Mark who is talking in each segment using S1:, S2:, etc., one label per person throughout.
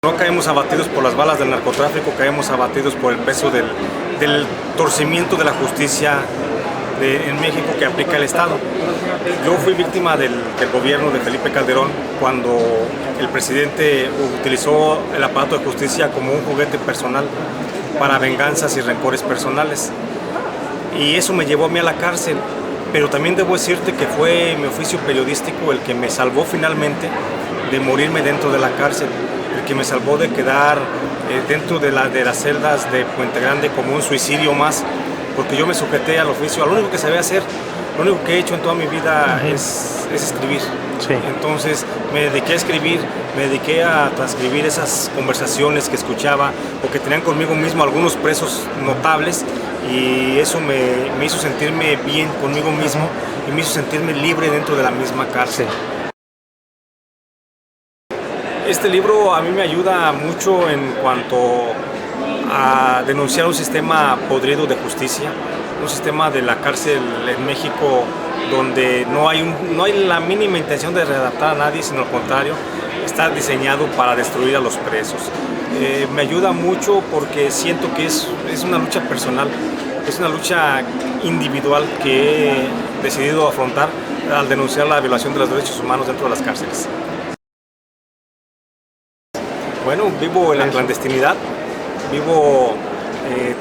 S1: No caemos abatidos por las balas del narcotráfico, caemos abatidos por el peso del torcimiento de la justicia en México que aplica el Estado. Yo fui víctima del gobierno de Felipe Calderón cuando el presidente utilizó el aparato de justicia como un juguete personal para venganzas y rencores personales. Y eso me llevó a mí a la cárcel, pero también debo decirte que fue mi oficio periodístico el que me salvó finalmente de morirme dentro de la cárcel, el que me salvó de quedar dentro de las celdas de Puente Grande como un suicidio más, porque yo me sujeté al oficio, a lo único que sabía hacer, lo único que he hecho en toda mi vida es escribir.
S2: Sí.
S1: Entonces me dediqué a escribir, me dediqué a transcribir esas conversaciones que escuchaba o que tenían conmigo mismo algunos presos notables, y eso me hizo sentirme bien conmigo mismo y me hizo sentirme libre dentro de la misma cárcel.
S2: Sí.
S1: Este libro a mí me ayuda mucho en cuanto a denunciar un sistema podrido de justicia, un sistema de la cárcel en México donde no hay la mínima intención de readaptar a nadie, sino al contrario, está diseñado para destruir a los presos. Me ayuda mucho porque siento que es una lucha personal, es una lucha individual que he decidido afrontar al denunciar la violación de los derechos humanos dentro de las cárceles. Bueno, vivo en la clandestinidad, vivo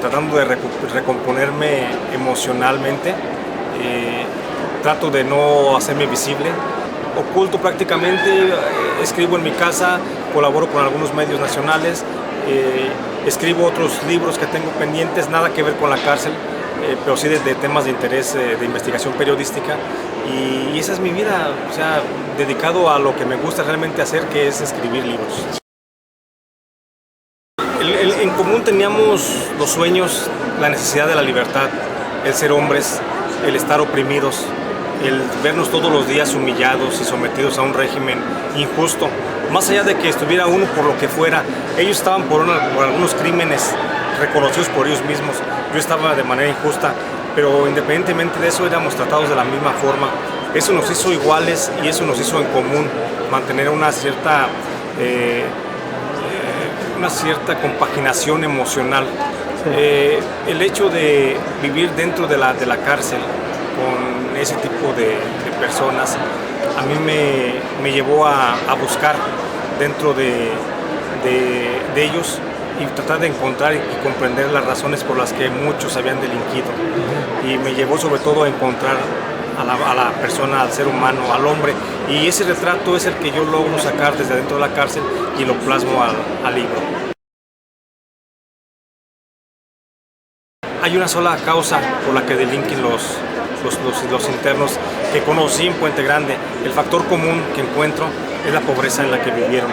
S1: tratando de recomponerme emocionalmente, trato de no hacerme visible, oculto prácticamente, escribo en mi casa, colaboro con algunos medios nacionales, escribo otros libros que tengo pendientes, nada que ver con la cárcel, pero sí de temas de interés de investigación periodística, y esa es mi vida, o sea, dedicado a lo que me gusta realmente hacer, que es escribir libros. En común teníamos los sueños, la necesidad de la libertad, el ser hombres, el estar oprimidos, el vernos todos los días humillados y sometidos a un régimen injusto. Más allá de que estuviera uno por lo que fuera, ellos estaban por algunos crímenes reconocidos por ellos mismos, yo estaba de manera injusta, pero independientemente de eso éramos tratados de la misma forma. Eso nos hizo iguales y eso nos hizo en común mantener una cierta compaginación emocional. Sí. El hecho de vivir dentro de la cárcel con ese tipo de personas a mí me llevó a buscar dentro de ellos y tratar de encontrar y comprender las razones por las que muchos habían delinquido, y me llevó sobre todo a encontrar a la persona, al ser humano, al hombre, y ese retrato es el que yo logro sacar desde dentro de la cárcel y lo plasmo al libro. Hay una sola causa por la que delinquen los internos que conocí en Puente Grande. El factor común que encuentro es la pobreza en la que vivieron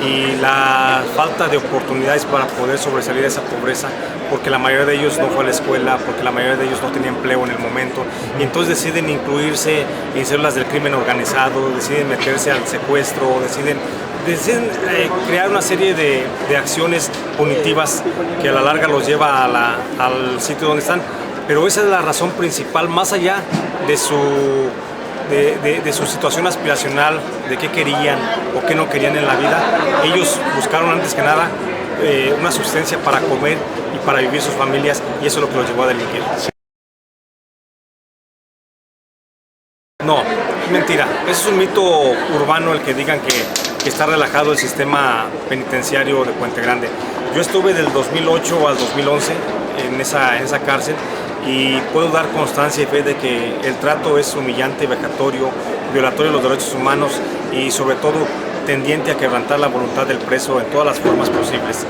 S1: y la falta de oportunidades para poder sobresalir de esa pobreza, porque la mayoría de ellos no fue a la escuela, porque la mayoría de ellos no tenía empleo en el momento, y entonces deciden incluirse en células del crimen organizado, deciden meterse al secuestro, deciden crear una serie de acciones punitivas que a la larga los lleva al sitio donde están. Pero esa es la razón principal, más allá de su situación aspiracional, de qué querían o qué no querían en la vida. Ellos buscaron antes que nada una subsistencia para comer y para vivir sus familias, y eso es lo que los llevó a delinquir. No, es mentira. Eso es un mito urbano el que digan que está relajado el sistema penitenciario de Puente Grande. Yo estuve del 2008 al 2011 en esa cárcel, y puedo dar constancia y fe de que el trato es humillante, vejatorio, violatorio de los derechos humanos y sobre todo tendiente a quebrantar la voluntad del preso en todas las formas posibles.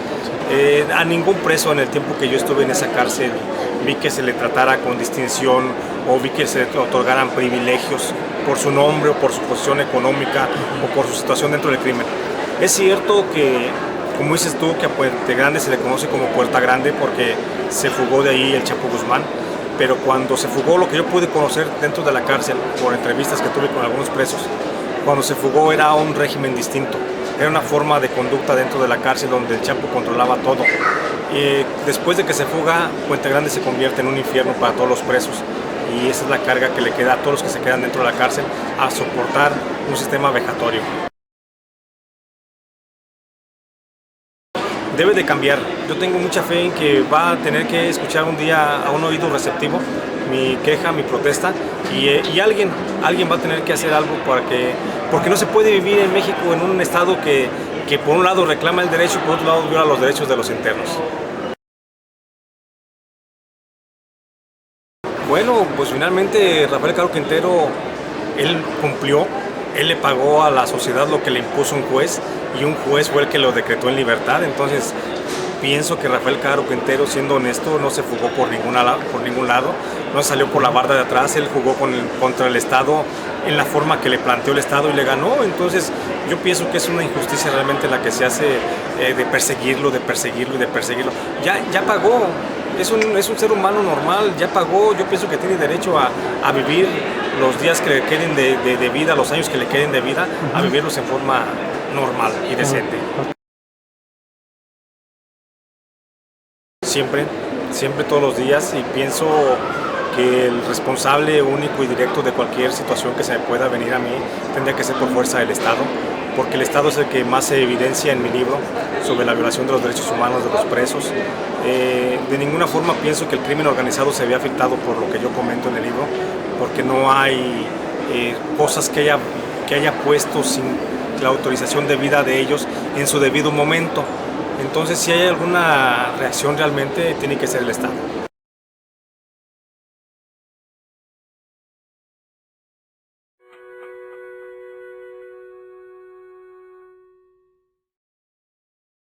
S1: A ningún preso en el tiempo que yo estuve en esa cárcel vi que se le tratara con distinción o vi que se le otorgaran privilegios por su nombre o por su posición económica o por su situación dentro del crimen. Es cierto que, como dices tú, que a Puente Grande se le conoce como Puerta Grande porque se fugó de ahí el Chapo Guzmán, pero cuando se fugó, lo que yo pude conocer dentro de la cárcel por entrevistas que tuve con algunos presos, cuando se fugó era un régimen distinto, era una forma de conducta dentro de la cárcel donde el Chapo controlaba todo. Después de que se fuga, Puente Grande se convierte en un infierno para todos los presos, y esa es la carga que le queda a todos los que se quedan dentro de la cárcel, a soportar un sistema vejatorio. debe de cambiar. Yo tengo mucha fe en que va a tener que escuchar un día a un oído receptivo mi queja, mi protesta, y alguien va a tener que hacer algo porque no se puede vivir en México en un estado que por un lado reclama el derecho y por otro lado viola los derechos de los internos. Bueno, pues finalmente Rafael Caro Quintero, él cumplió, él le pagó a la sociedad lo que le impuso un juez y un juez fue el que lo decretó en libertad. Entonces pienso que Rafael Caro Quintero, siendo honesto, no se fugó por ningún lado, no salió por la barda de atrás, él jugó contra el Estado en la forma que le planteó el Estado y le ganó. Entonces yo pienso que es una injusticia realmente la que se hace de perseguirlo. Ya pagó. Es un ser humano normal, ya pagó, yo pienso que tiene derecho a vivir los días que le queden de vida, los años que le queden de vida, a vivirlos en forma normal y decente. Siempre todos los días, y pienso que el responsable único y directo de cualquier situación que se me pueda venir a mí tendría que ser por fuerza del Estado, porque el Estado es el que más se evidencia en mi libro sobre la violación de los derechos humanos de los presos. De ninguna forma pienso que el crimen organizado se vea afectado por lo que yo comento en el libro, porque no hay cosas que haya puesto sin la autorización debida de ellos en su debido momento. Entonces, si hay alguna reacción realmente, tiene que ser el Estado.